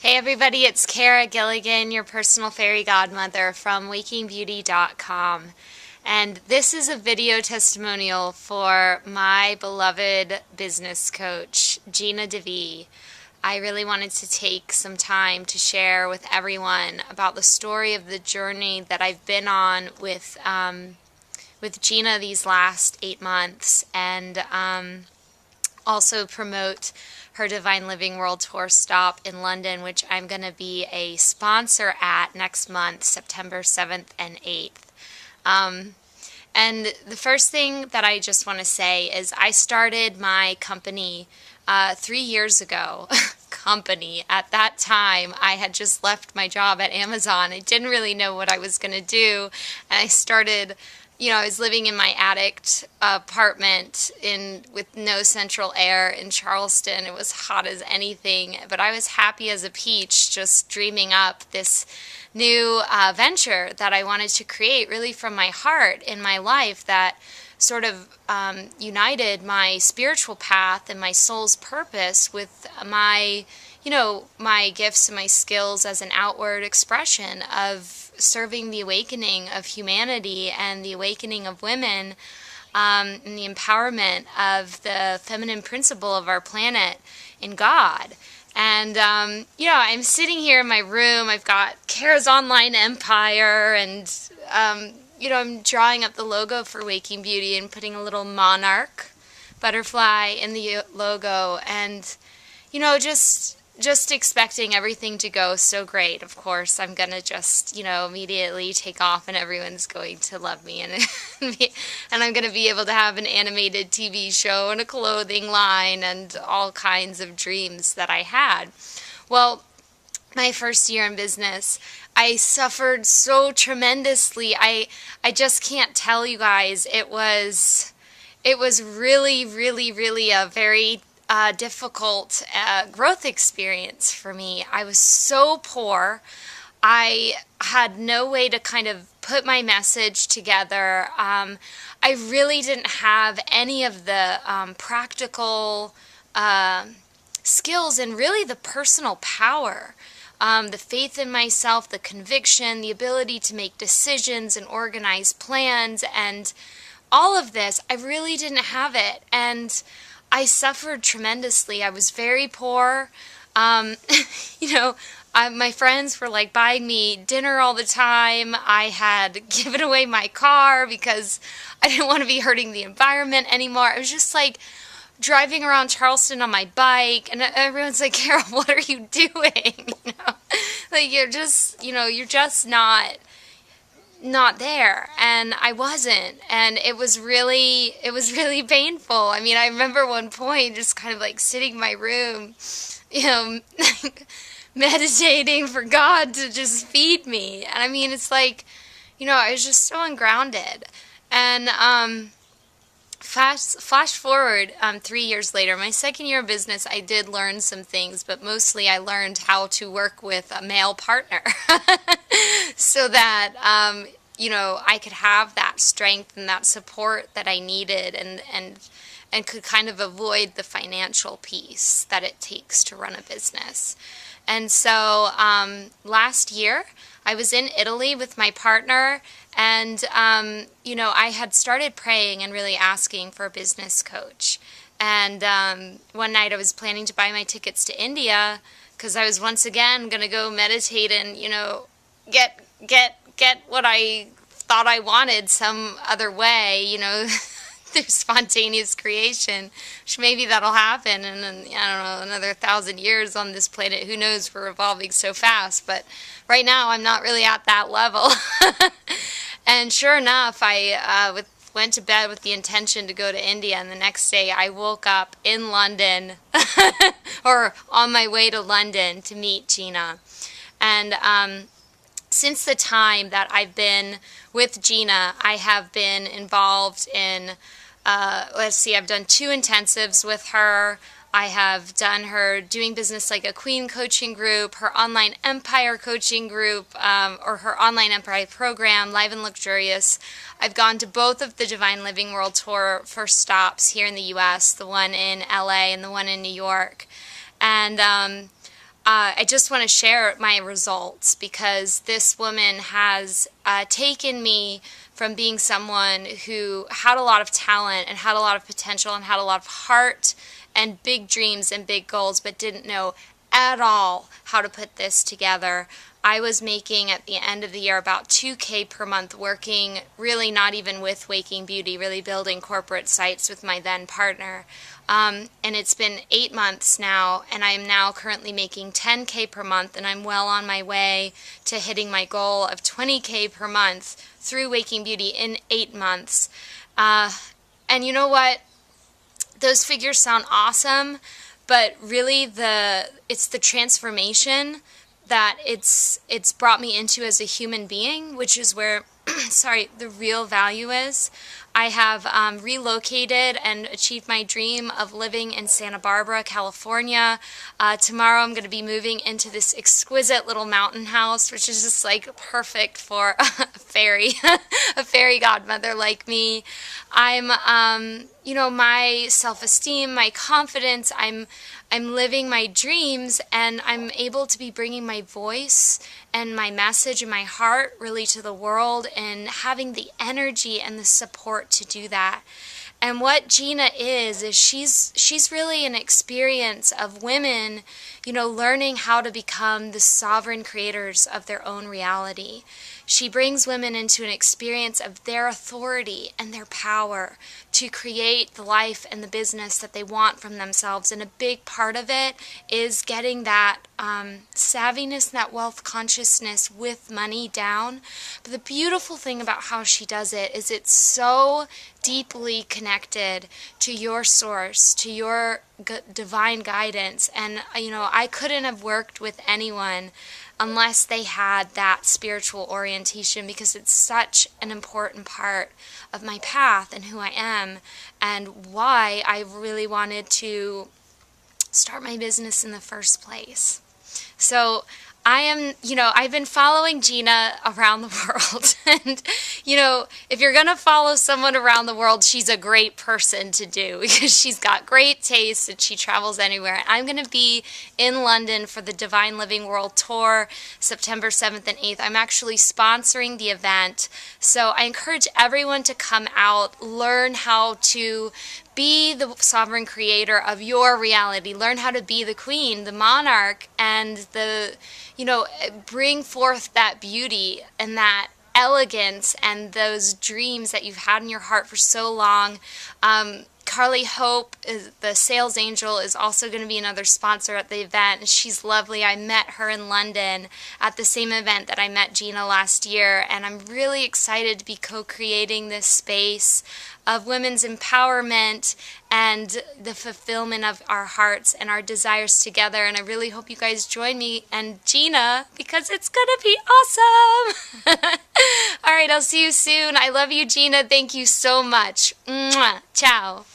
Hey everybody, it's Kara Gilligan, your personal fairy godmother from wakingbeauty.com. And this is a video testimonial for my beloved business coach, Gina DeVee. I really wanted to take some time to share with everyone about the story of the journey that I've been on with Gina these last 8 months, and also promote her Divine Living World Tour stop in London, which I'm going to be a sponsor at next month, September 7th and 8th. And the first thing that I just want to say is I started my company 3 years ago. Company. At that time, I had just left my job at Amazon. I didn't really know what I was going to do, and I started, I was living in my attic apartment with no central air in Charleston. It was hot as anything, but I was happy as a peach, just dreaming up this new venture that I wanted to create really from my heart in my life that sort of united my spiritual path and my soul's purpose with my gifts and my skills as an outward expression of serving the awakening of humanity and the awakening of women, and the empowerment of the feminine principle of our planet in God. And, I'm sitting here in my room. I've got Kara's Online Empire, and, I'm drawing up the logo for Waking Beauty and putting a little monarch butterfly in the logo, and, just expecting everything to go so great. Of course, I'm going to just, immediately take off and everyone's going to love me, and and I'm going to be able to have an animated TV show and a clothing line and all kinds of dreams that I had. Well, my first year in business, I suffered so tremendously. I just can't tell you guys. It was really, really, really a very difficult growth experience for me. I was so poor. I had no way to kind of put my message together. I really didn't have any of the practical skills and really the personal power. The faith in myself, the conviction, the ability to make decisions and organize plans, and all of this, I really didn't have it. And I suffered tremendously. I was very poor. My friends were like buying me dinner all the time. I had given away my car because I didn't want to be hurting the environment anymore. I was just like driving around Charleston on my bike, and everyone's like, "Carol, what are you doing?" Like you're just not there. And I wasn't, and it was really painful. I mean, I remember one point just kind of like sitting in my room, meditating for God to just feed me. And I mean, it's like, I was just so ungrounded. And flash forward 3 years later, my second year of business, I did learn some things, but mostly I learned how to work with a male partner so that, I could have that strength and that support that I needed, and could kind of avoid the financial piece that it takes to run a business. And so last year, I was in Italy with my partner, and, I had started praying and really asking for a business coach. And one night I was planning to buy my tickets to India because I was once again going to go meditate and, get what I thought I wanted some other way, through spontaneous creation, which maybe that'll happen in, I don't know, another 1,000 years on this planet. Who knows? We're evolving so fast. But right now, I'm not really at that level. And sure enough, I went to bed with the intention to go to India, and the next day I woke up in London, or on my way to London to meet Gina. And since the time that I've been with Gina, I have been involved in, I've done 2 intensives with her. I have done her Doing Business Like a Queen coaching group, her Online Empire coaching group, or her Online Empire program, Live and Luxurious. I've gone to both of the Divine Living World Tour first stops here in the U.S., the one in L.A. and the one in New York. And I just want to share my results, because this woman has taken me from being someone who had a lot of talent and had a lot of potential and had a lot of heart and big dreams and big goals, but didn't know at all how to put this together. I was making at the end of the year about $2,000 per month, working really not even with Waking Beauty, really building corporate sites with my then partner. And it's been 8 months now, and I am now currently making $10,000 per month, and I'm well on my way to hitting my goal of $20,000 per month through Waking Beauty in 8 months. And you know what? Those figures sound awesome, but really it's the transformation that it's brought me into as a human being, which is where sorry, the real value is. I have relocated and achieved my dream of living in Santa Barbara, California. Tomorrow I'm going to be moving into this exquisite little mountain house, which is just like perfect for a fairy, a fairy godmother like me. I'm, you know, my self-esteem, my confidence, I'm living my dreams, and I'm able to be bringing my voice and my message and my heart really to the world, and having the energy and the support to do that. And what Gina is she's really an experience of women, you know, learning how to become the sovereign creators of their own reality. She brings women into an experience of their authority and their power to create the life and the business that they want from themselves. And a big part of it is getting that savviness, that wealth consciousness with money down. But the beautiful thing about how she does it is it's so deeply connected to your source, to your divine guidance. And, you know, I couldn't have worked with anyone unless they had that spiritual orientation, because it's such an important part of my path and who I am, and why I really wanted to start my business in the first place. So I am, you know, I've been following Gina around the world, and, you know, if you're going to follow someone around the world, she's a great person to do, because she's got great taste and she travels anywhere. I'm going to be in London for the Divine Living World Tour, September 7th and 8th. I'm actually sponsoring the event, so I encourage everyone to come out, learn how to be the sovereign creator of your reality. Learn how to be the queen, the monarch, and the, you know, bring forth that beauty and that elegance and those dreams that you've had in your heart for so long. Carly Hope, the sales angel, is also going to be another sponsor at the event. She's lovely. I met her in London at the same event that I met Gina last year, and I'm really excited to be co-creating this space of women's empowerment and the fulfillment of our hearts and our desires together. And I really hope you guys join me and Gina, because it's going to be awesome. All right, I'll see you soon. I love you, Gina. Thank you so much. Mwah. Ciao.